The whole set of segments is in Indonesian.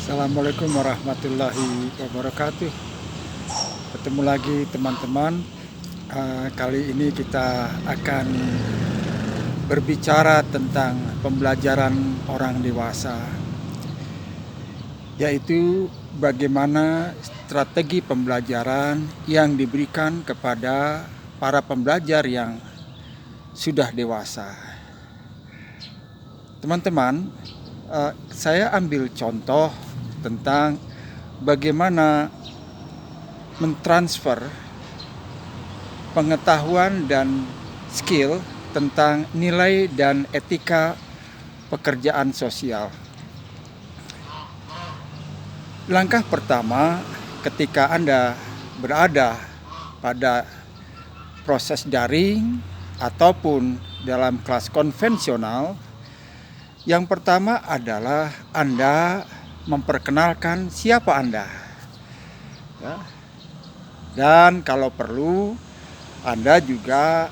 Assalamualaikum warahmatullahi wabarakatuh. Ketemu lagi teman-teman. Kali ini kita akan berbicara tentang pembelajaran orang dewasa, yaitu bagaimana strategi pembelajaran yang diberikan kepada para pembelajar yang sudah dewasa. Teman-teman, saya ambil contoh tentang bagaimana mentransfer pengetahuan dan skill tentang nilai dan etika pekerjaan sosial. Langkah pertama ketika Anda berada pada proses daring ataupun dalam kelas konvensional, yang pertama adalah Anda memperkenalkan siapa Anda. Ya. Dan kalau perlu, Anda juga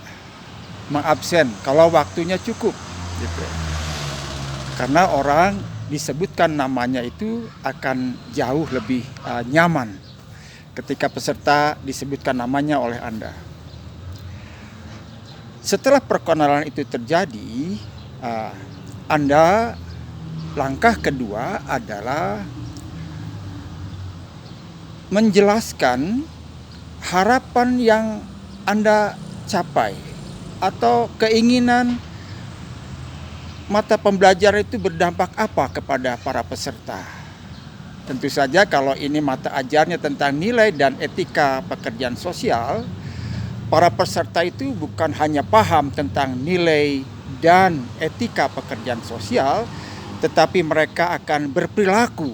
mengabsen kalau waktunya cukup. Gitu. Karena orang disebutkan namanya itu akan jauh lebih nyaman ketika peserta disebutkan namanya oleh Anda. Setelah perkenalan itu terjadi, Anda langkah kedua adalah menjelaskan harapan yang Anda capai atau keinginan mata pembelajaran itu berdampak apa kepada para peserta. Tentu saja kalau ini mata ajarnya tentang nilai dan etika pekerjaan sosial, para peserta itu bukan hanya paham tentang nilai dan etika pekerjaan sosial, tetapi mereka akan berperilaku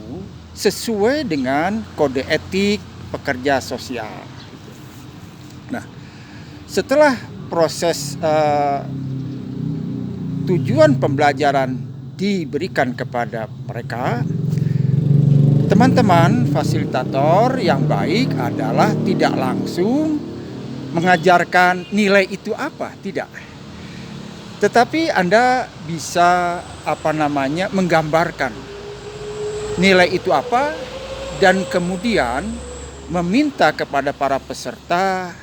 sesuai dengan kode etik pekerja sosial. Nah, setelah proses tujuan pembelajaran diberikan kepada mereka, teman-teman fasilitator yang baik adalah tidak langsung mengajarkan nilai itu apa, tidak. Tetapi Anda bisa menggambarkan nilai itu apa dan kemudian meminta kepada para peserta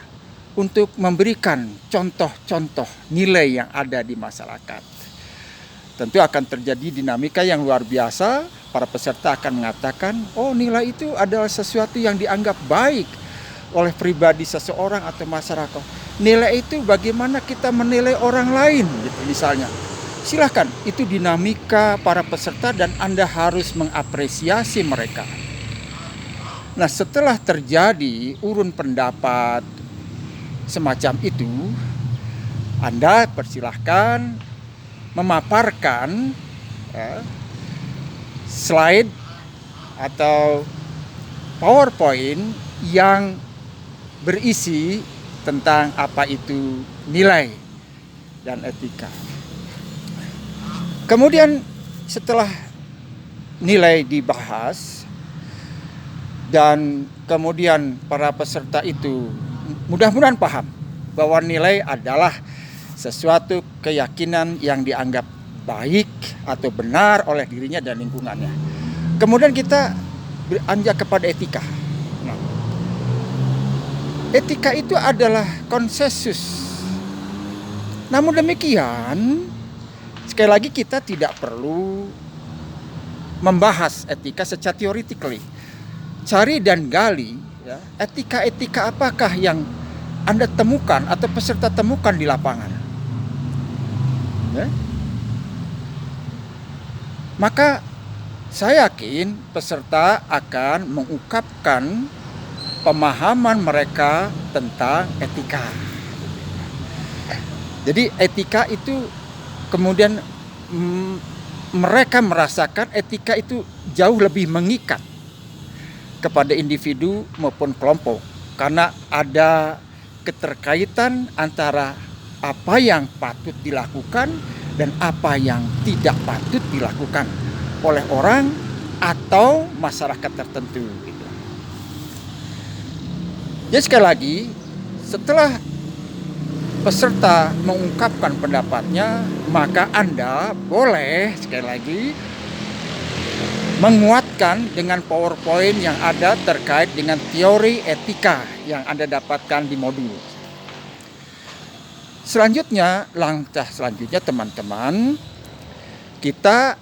untuk memberikan contoh-contoh nilai yang ada di masyarakat. Tentu akan terjadi dinamika yang luar biasa. Para peserta akan mengatakan, oh, nilai itu adalah sesuatu yang dianggap baik oleh pribadi seseorang atau masyarakat. Nilai itu bagaimana kita menilai orang lain, gitu misalnya. Silahkan, itu dinamika para peserta dan Anda harus mengapresiasi mereka. Nah, setelah terjadi urun pendapat semacam itu, Anda persilahkan memaparkan slide atau PowerPoint yang berisi tentang apa itu nilai dan etika. Kemudian setelah nilai dibahas dan kemudian para peserta itu mudah-mudahan paham bahwa nilai adalah sesuatu keyakinan yang dianggap baik atau benar oleh dirinya dan lingkungannya. Kemudian kita beranjak kepada etika. Etika itu adalah konsensus. Namun demikian, sekali lagi kita tidak perlu membahas etika secara theoretically. Cari dan gali etika-etika apakah yang Anda temukan atau peserta temukan di lapangan. Maka saya yakin peserta akan mengungkapkan pemahaman mereka tentang etika. Jadi etika itu kemudian mereka merasakan etika itu jauh lebih mengikat kepada individu maupun kelompok, karena ada keterkaitan antara apa yang patut dilakukan dan apa yang tidak patut dilakukan oleh orang atau masyarakat tertentu. Jadi sekali lagi, setelah peserta mengungkapkan pendapatnya, maka Anda boleh sekali lagi menguatkan dengan PowerPoint yang ada terkait dengan teori etika yang Anda dapatkan di modul. Selanjutnya, langkah selanjutnya teman-teman, kita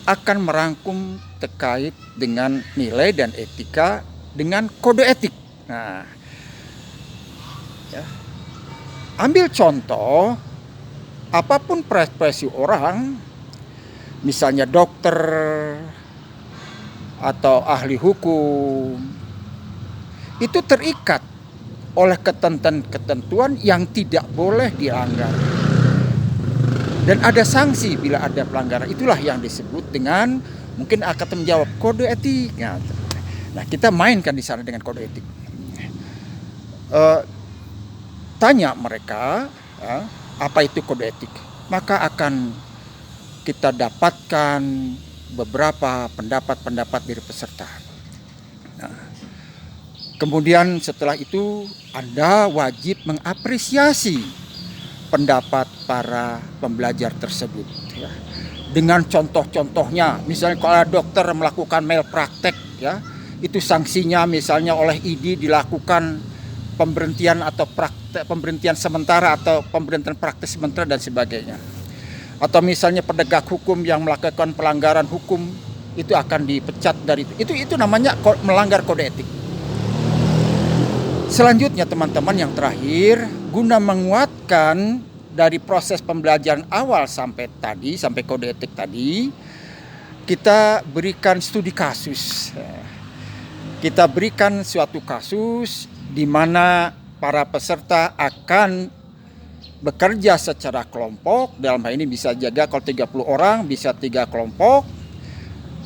akan merangkum terkait dengan nilai dan etika dengan kode etik. Nah, ya. Ambil contoh, apapun profesi orang, misalnya dokter atau ahli hukum, itu terikat oleh ketentuan yang tidak boleh dilanggar. Dan ada sanksi bila ada pelanggaran. Itulah yang disebut dengan, mungkin akan menjawab, kode etik. Nah, kita mainkan di sana dengan kode etik. Tanya mereka, apa itu kode etik? Maka akan kita dapatkan beberapa pendapat-pendapat dari peserta. Nah, kemudian setelah itu Anda wajib mengapresiasi pendapat para pembelajar tersebut, ya. Dengan contoh-contohnya, misalnya kalau dokter melakukan malpraktek, ya, itu sanksinya misalnya oleh ID dilakukan pemberhentian atau pemberhentian sementara atau pemberhentian praktek sementara dan sebagainya. Atau misalnya penegak hukum yang melakukan pelanggaran hukum itu akan dipecat dari itu namanya melanggar kode etik. Selanjutnya teman-teman, yang terakhir, guna menguatkan dari proses pembelajaran awal sampai kode etik tadi, kita berikan studi kasus. Kita berikan suatu kasus di mana para peserta akan bekerja secara kelompok. Dalam hal ini bisa jaga kalau 30 orang, bisa 3 kelompok.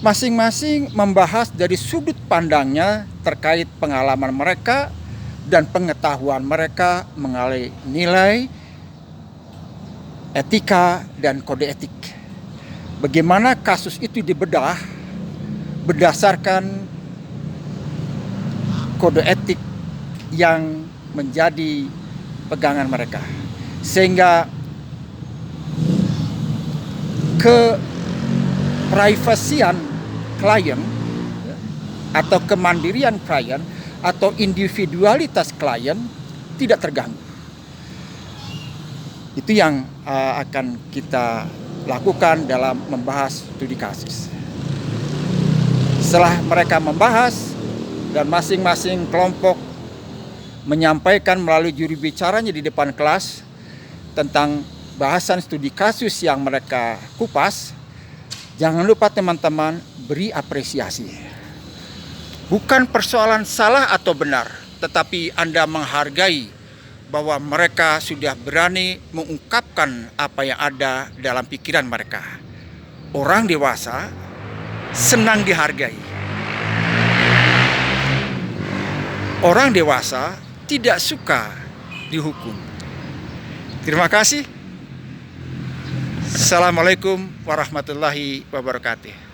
Masing-masing membahas dari sudut pandangnya terkait pengalaman mereka dan pengetahuan mereka mengenai nilai, etika, dan kode etik. Bagaimana kasus itu dibedah berdasarkan kode etik yang menjadi pegangan mereka. Sehingga keprivasian klien atau kemandirian klien atau individualitas klien tidak terganggu. Itu yang akan kita lakukan dalam membahas studi kasus. Setelah mereka membahas dan masing-masing kelompok menyampaikan melalui juru bicaranya di depan kelas tentang bahasan studi kasus yang mereka kupas, jangan lupa teman-teman beri apresiasi. Bukan persoalan salah atau benar, tetapi Anda menghargai bahwa mereka sudah berani mengungkapkan apa yang ada dalam pikiran mereka. Orang dewasa senang dihargai. Orang dewasa tidak suka dihukum. Terima kasih. Assalamualaikum warahmatullahi wabarakatuh.